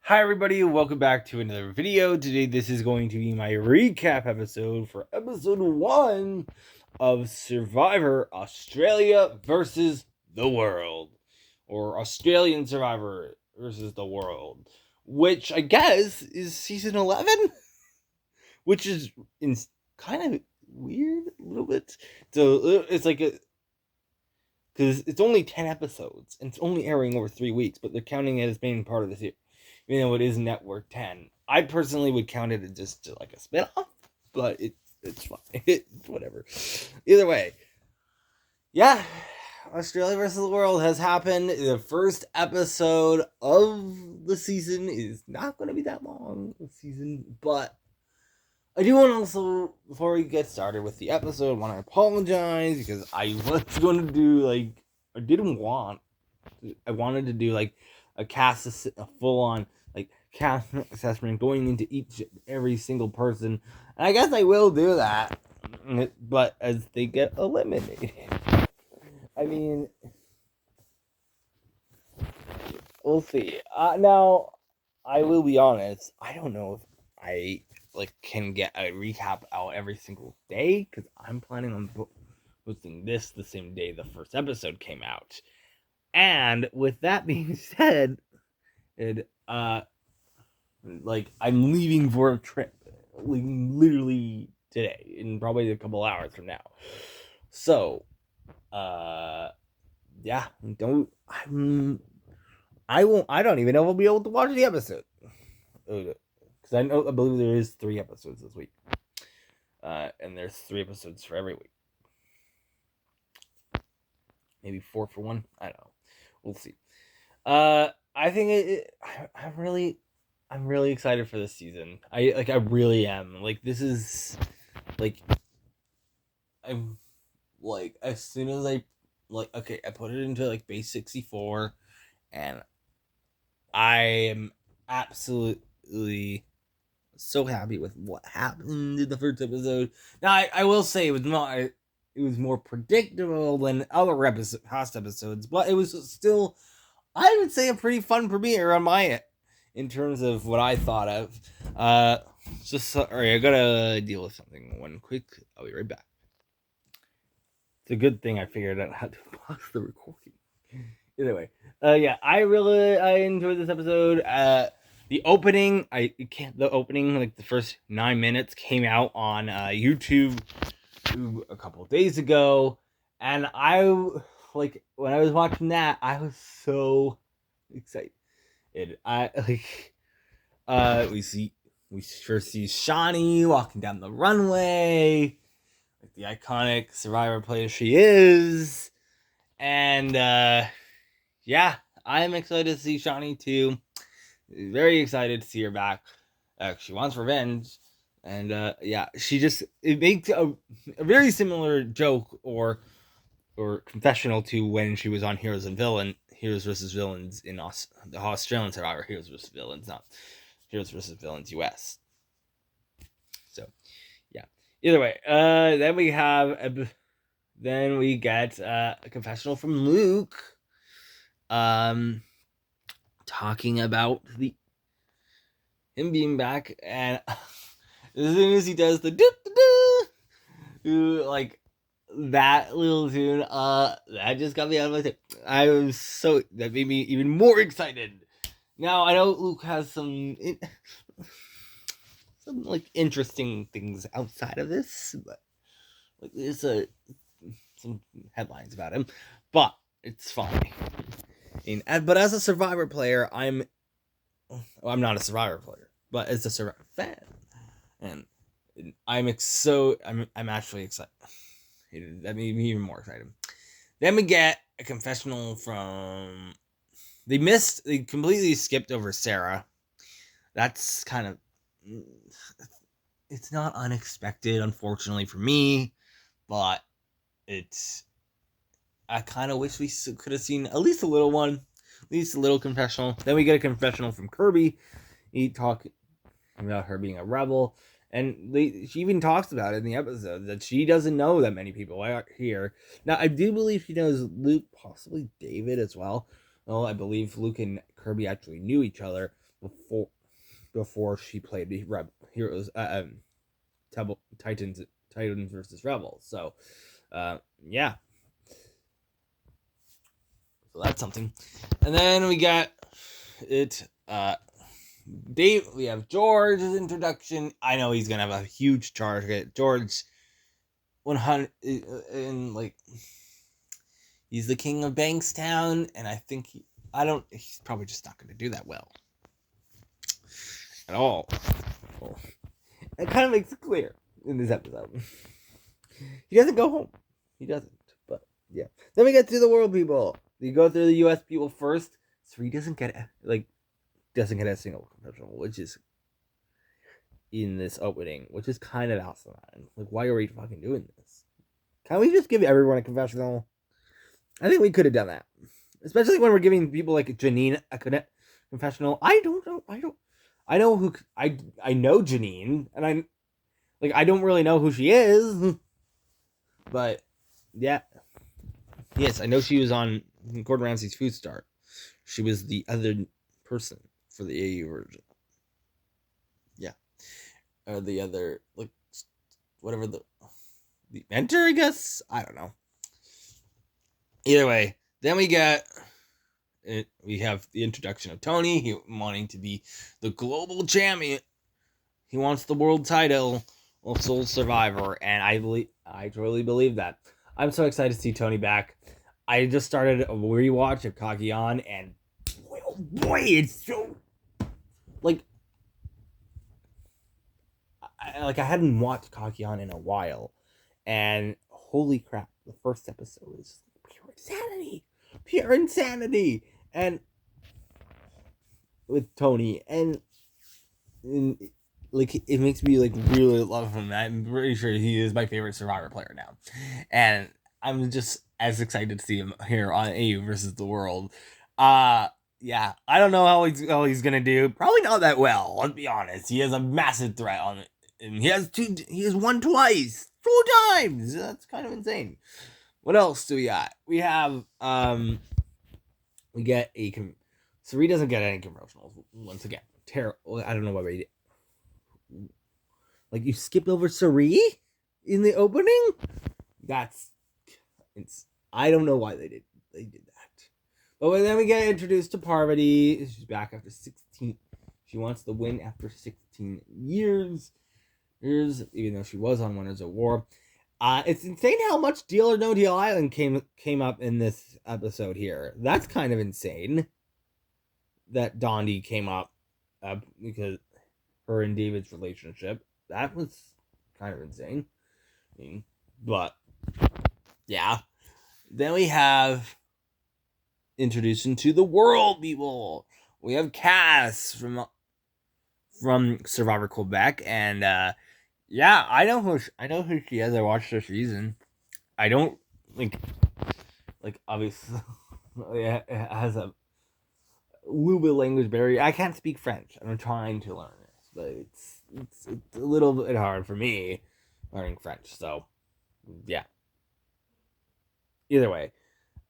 Hi everybody, welcome back to another video. Today this is going to be my recap episode for episode 1 of Survivor Australia versus the World. Or Australian Survivor versus the World. Which I guess is season 11? Which is kind of weird a little bit. So it's like because it's only 10 episodes and it's only airing over 3 weeks, but they're counting it as being part of the series. Even though it is Network 10. I personally would count it as just like a spin-off, but it's fine. It's whatever. Either way, yeah, Australia versus the World has happened. The first episode of the season is not going to be that long of season, but I do want to also, before we get started with the episode, want to apologize because I was going to do I wanted to do like a full-on like cast assessment going into every single person, and I guess I will do that, but as they get eliminated, I mean, we'll see. Now, I will be honest, I don't know if I can get a recap out every single day because I'm planning on posting this the same day the first episode came out. And with that being said, I'm leaving for a trip, like literally today, in probably a couple hours from now. So, yeah, I don't even know if I'll be able to watch the episode, because I believe there is 3 episodes this week, and there's 3 episodes for every week. Maybe 4 for one. I don't know. We'll see. I think I'm really excited for this season. I really am. This is I'm as soon as I put it into base 64, and I am absolutely so happy with what happened in the first episode. Now I will say it was more predictable than other past episodes, but it was still, I would say, a pretty fun premiere on my end in terms of what I thought of. Just sorry, I gotta deal with something one quick. I'll be right back. It's a good thing I figured out how to pause the recording. Anyway, yeah, I enjoyed this episode. The opening, the first 9 minutes came out on YouTube a couple of days ago, and when I was watching that, I was so excited. We first see Shawnee walking down the runway, like the iconic Survivor player she is, and yeah, I'm excited to see Shawnee too. Very excited to see her back. She wants revenge, and yeah, it makes a very similar joke or confessional to when she was on Heroes versus Villains in the Australian Survivor Heroes versus Villains, not Heroes versus Villains US. So yeah. Either way, then we get a confessional from Luke, talking about him being back, and as soon as he does the like that little tune, that just got me out of my head. That made me even more excited. Now I know Luke has some interesting things outside of this, but there's some headlines about him, but it's fine. But as a Survivor player, I'm not a Survivor player, but as a Survivor fan, and I'm actually excited. That made me even more excited. Then we get a confessional from. They completely skipped over Sarah. That's kind of. It's not unexpected, unfortunately for me, but I kind of wish we could have seen at least a little one, at least a little confessional. Then we get a confessional from Kirby. He talked about her being a rebel, and she even talks about it in the episode that she doesn't know that many people are here. Now, I do believe she knows Luke, possibly David as well. Well, I believe Luke and Kirby actually knew each other, before she played the Heroes Titans versus Rebels. So yeah, so that's something. And then we got it. We have George's introduction. I know he's gonna have a huge target. George 100 in like he's the king of Bankstown, and I think he's probably just not gonna do that well at all. Well, it kind of makes it clear in this episode. He doesn't go home. He doesn't. But yeah. Then we get to the world people. You go through the US people first. So he doesn't get a single confessional, which is in this opening, which is kind of awesome. Like, why are we fucking doing this? Can't we just give everyone a confessional? I think we could have done that. Especially when we're giving people like Janine a confessional. I know Janine, and I don't really know who she is. But yeah. Yes, I know she was on Gordon Ramsay's Food Star. She was the other person for the AU version. Yeah. Or the other, like, whatever the mentor, I guess? I don't know. Either way, then we have the introduction of Tony, he wanting to be the global champion. He wants the world title of Soul Survivor, and I truly believe that. I'm so excited to see Tony back. I just started a rewatch of Kakion, and boy, it's so like I hadn't watched Kakion in a while, and holy crap, the first episode is pure insanity, and with Tony, and like it makes me like really love him. I'm pretty sure he is my favorite Survivor player now, and I'm just as excited to see him here on AU versus the World. Yeah, I don't know how he's gonna do. Probably not that well. Let's be honest. He has a massive threat on it, and he has won twice, 2 times. That's kind of insane. What else do we got? We have we get Cirie doesn't get any promotionals once again. Terrible. I don't know why we did. Like, you skipped over Cirie in the opening? I don't know why they did that. But then we get introduced to Parvati. She's back after 16. She wants the win after 16 years, even though she was on Winners of War. It's insane how much Deal or No Deal Island came up in this episode here. That's kind of insane that Dondi came up because her and David's relationship. That was kind of insane. But yeah. Then we have introduction to the world people. We have Cass from Survivor Quebec, and yeah, I know who she is. I watched her season. I don't like obviously it has a little bit of language barrier. I can't speak French. I'm trying to learn it, but it's a little bit hard for me learning French. So yeah. Either way,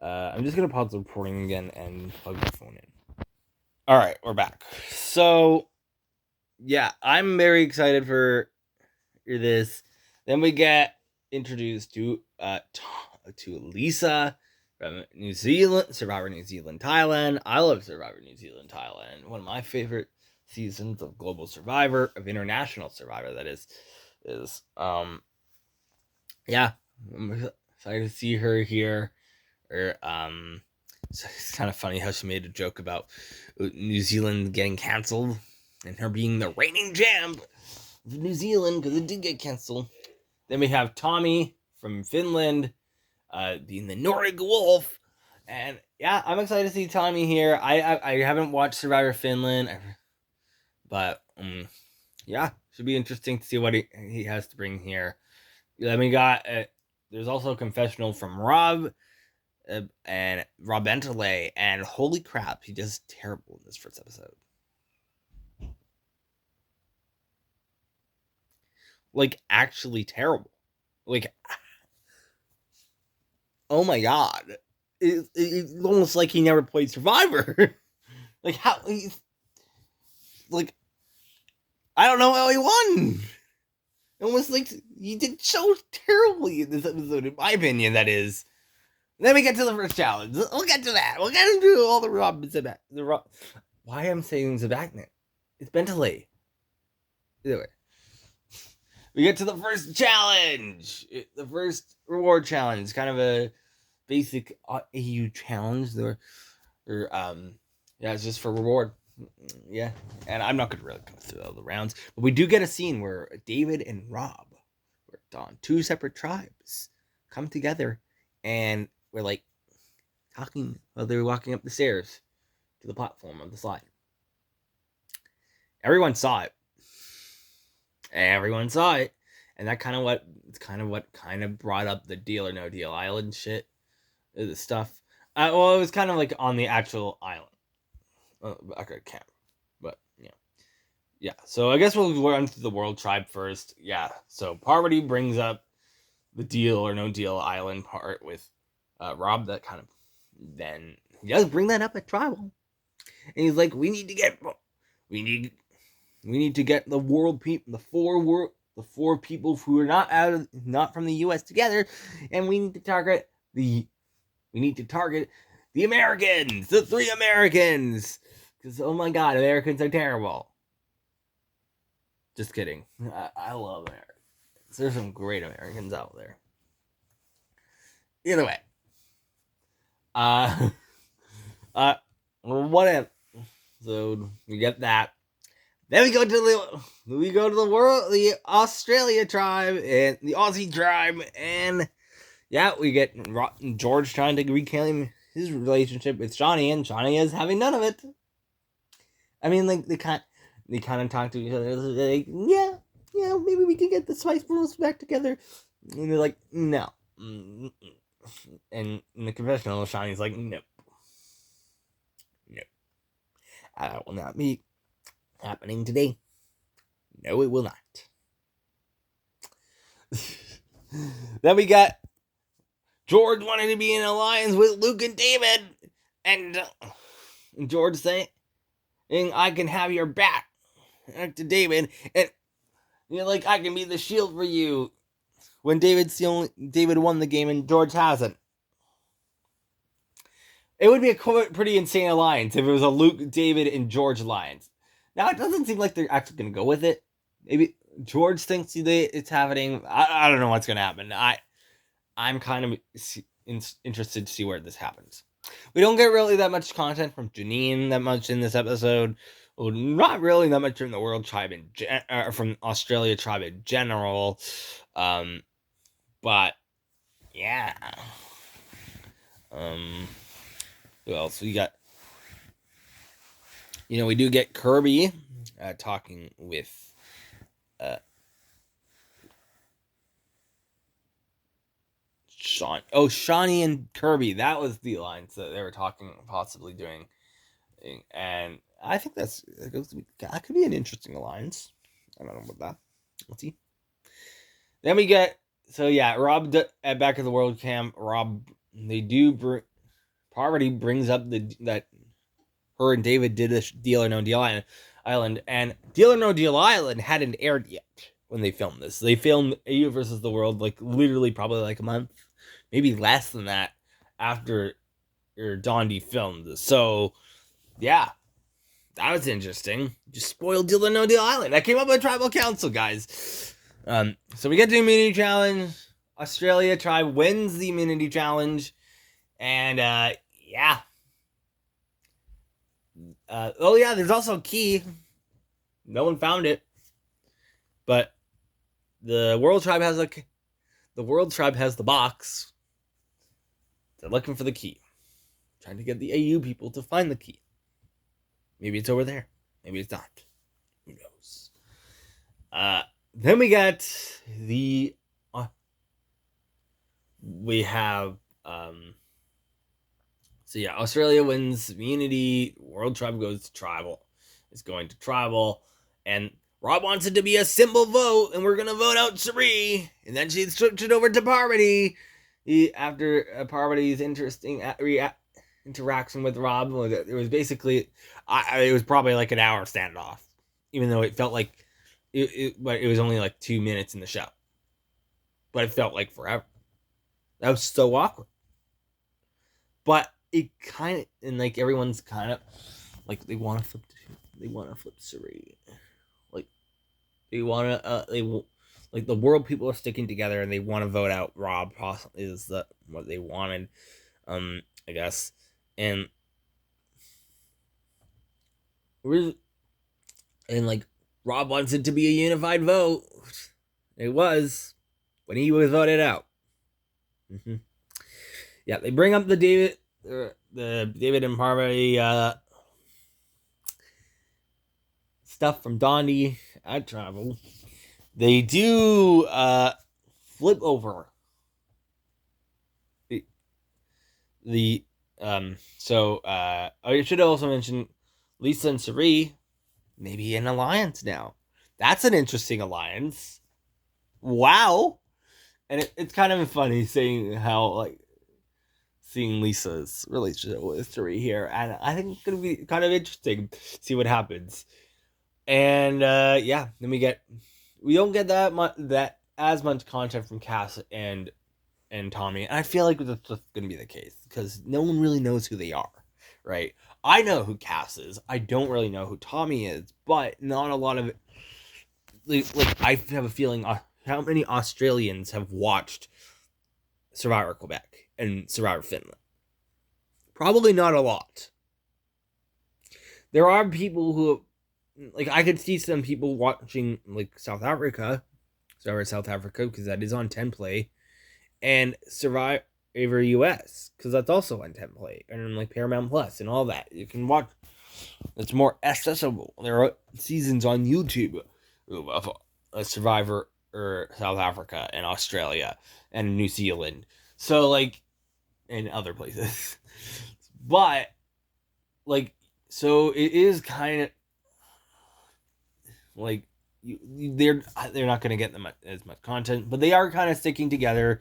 I'm just gonna pause the recording again and plug my phone in. All right, we're back. So yeah, I'm very excited for this. Then we get introduced to Lisa from New Zealand, Survivor New Zealand, Thailand. I love Survivor New Zealand, Thailand. One of my favorite seasons of Global Survivor, of International Survivor, that is yeah, I'm excited to see her here. It's kind of funny how she made a joke about New Zealand getting cancelled and her being the reigning champ of New Zealand because it did get cancelled. Then we have Tommy from Finland being the Nordic Wolf, and yeah, I'm excited to see Tommy here. I haven't watched Survivor Finland, but yeah, should be interesting to see what he has to bring here. Then we got there's also a confessional from Rob. And Rob Enterley, and holy crap, he does terrible in this first episode. Like, actually terrible. Like, oh my god. It's almost like he never played Survivor. Like, how like, I don't know how he won. Almost like he did so terribly in this episode, in my opinion, that is. Then we get to the first challenge. We'll get to that. We'll get into all the Rob and Zebak. Why I'm saying Zebaknik? It's Bentley. Either way. We get to the first challenge. The first reward challenge. Kind of a basic AU challenge. It's just for reward. Yeah. And I'm not going to really go through all the rounds. But we do get a scene where David and Rob worked on two separate tribes come together and we're like talking while they were walking up the stairs to the platform of the slide. Everyone saw it. And that kind of brought up the Deal or No Deal Island shit, the stuff. It was kind of like on the actual island, okay, camp, but yeah. So I guess we'll run through the World Tribe first. Yeah. So Parvati brings up the Deal or No Deal Island part with Rob. That kind of then he does bring that up at tribal, and he's like, we need to get the world people, the four people who are not from the U.S. together, and we need to target the Americans, the 3 Americans, because oh my god, Americans are terrible. Just kidding. I love Americans. There's some great Americans out there. Either way, whatever. So we get that. Then we go to the Australia tribe and the Aussie tribe, and yeah, we get George trying to reclaim his relationship with Shawnee, and Shawnee is having none of it. I mean, like they kind of talk to each other, like, yeah, maybe we can get the Spice Girls back together, and they're like, no, and in the confessional, Shawnee's like, nope, that will not be happening today. No, it will not. Then we got George wanting to be in alliance with Luke and David, and George saying, I can have your back, to David, and like, I can be the shield for you, when David won the game and George hasn't. It would be a pretty insane alliance if it was a Luke, David, and George alliance. Now, it doesn't seem like they're actually going to go with it. Maybe George thinks it's happening. I don't know what's going to happen. I'm kind of interested to see where this happens. We don't get really that much content from Janine that much in this episode. Well, not really that much from the World Tribe from Australia tribe in general. But yeah. Who else? We got, we do get Kirby talking with Shawnee and Kirby. That was the alliance that they were possibly doing. And I think that could be an interesting alliance. I don't know about that. Let's see. Then we get, Rob back at the World Camp. Parvati brings up that her and David did a Deal or No Deal Island, and Deal or No Deal Island hadn't aired yet when they filmed this. They filmed AU versus the World literally probably a month, maybe less than that, after Dondi filmed this. So yeah, that was interesting. Just spoiled Deal or No Deal Island. That came up with Tribal Council, guys. So we get the immunity challenge. Australia tribe wins the immunity challenge, and yeah. There's also a key. No one found it, but the World Tribe has the box. They're looking for the key, trying to get the AU people to find the key. Maybe it's over there. Maybe it's not. Who knows? Then we got we have Australia wins immunity. World Tribe goes to tribal. It's going to tribal, and Rob wants it to be a simple vote, and we're gonna vote out Sheree, and then she switched it over to Parvati. After Parvati's interesting interaction with Rob, it was basically, it was probably an hour standoff. even though it felt like but it was only like 2 minutes in the show, but it felt like forever. That was so awkward. But it kind of, and like everyone's kind of like they want to flip Cirie, like they want to like the world people are sticking together and they want to vote out Rob. Is the what they wanted, I guess, and like Rob wants it to be a unified vote. It was when he was voted out. Mm-hmm. Yeah, they bring up the David and Parvati stuff from Dondi at Tribal. They do flip over the so I should also mention Lisa and Cirie maybe an alliance now. That's an interesting alliance. Wow. And it's kind of funny seeing how like seeing Lisa's relationship with Cirie here, and I think it's gonna be kind of interesting to see what happens. And yeah, then we don't get that as much content from Cass and Tommy, and I feel like that's just gonna be the case because no one really knows who they are, right? I know who Cass is. I don't really know who Tommy is, but not a lot of like I have a feeling. How many Australians have watched Survivor Quebec and Survivor Finland? Probably not a lot. There are people who, like, I could see some people watching, like, Survivor South Africa, because that is on 10 Play, and Survivor US, because that's also on 10 Play, and, like, Paramount Plus, and all that. You can watch. It's more accessible. There are seasons on YouTube of Survivor or South Africa and Australia and New Zealand. So, like, and other places. But, like, so it is kind of like they're not going to get as much content, but they are kind of sticking together,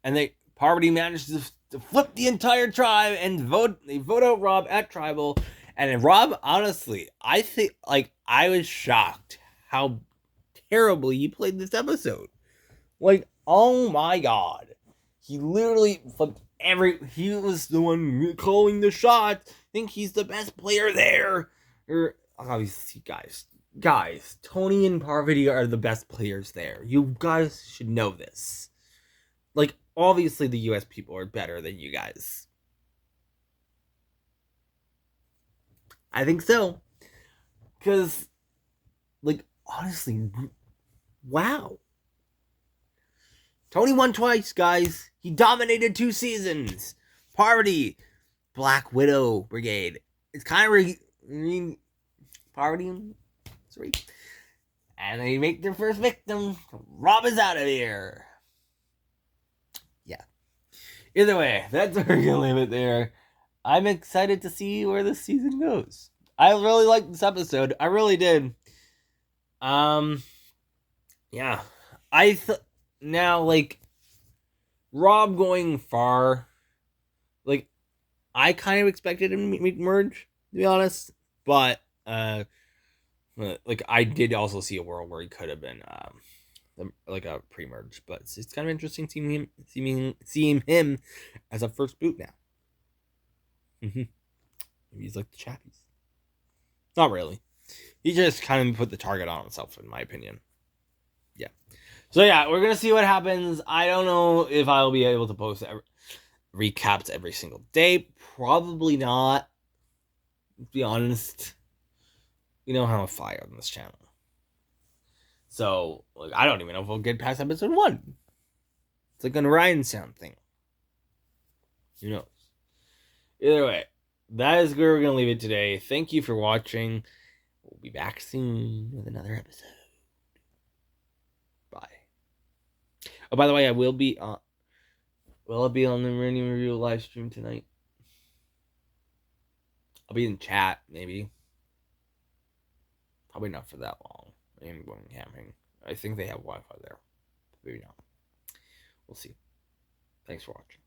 and Parvati managed to flip the entire tribe and vote out Rob at Tribal. And Rob, honestly, I think, like, I was shocked how terribly he played this episode. Like, oh my god. He literally flipped he was the one calling the shots. Think he's the best player there. Obviously, guys, Tony and Parvati are the best players there. You guys should know this. Like, obviously the US people are better than you guys. I think so. Because, like, honestly, wow. Tony won twice, guys. He dominated 2 seasons. Parvati, Black Widow Brigade. It's kind of Parvati and Cirie. And they make their first victim. Rob is out of here. Yeah. Either way, that's where we're gonna leave it there. I'm excited to see where this season goes. I really liked this episode. I really did. Yeah. Now, like, Rob going far, like, I kind of expected him to merge, to be honest, but like, I did also see a world where he could have been like a pre-merge, but it's kind of interesting seeing him as a first boot now. Maybe he's like the Chappies. Not really. He just kind of put the target on himself, in my opinion. Yeah. So yeah, we're gonna see what happens. I don't know if I'll be able to post recaps every single day. Probably not. To be honest, you know how I fire on this channel. So, like, I don't even know if we'll get past episode 1. It's like an Orion sound thing. Who knows? Either way, that is where we're gonna leave it today. Thank you for watching. We'll be back soon with another episode. Bye. Oh, by the way, will I be on the Meridian Review live stream tonight? I'll be in chat, maybe. Probably not for that long. I am going camping. I think they have Wi-Fi there. Maybe not. We'll see. Thanks for watching.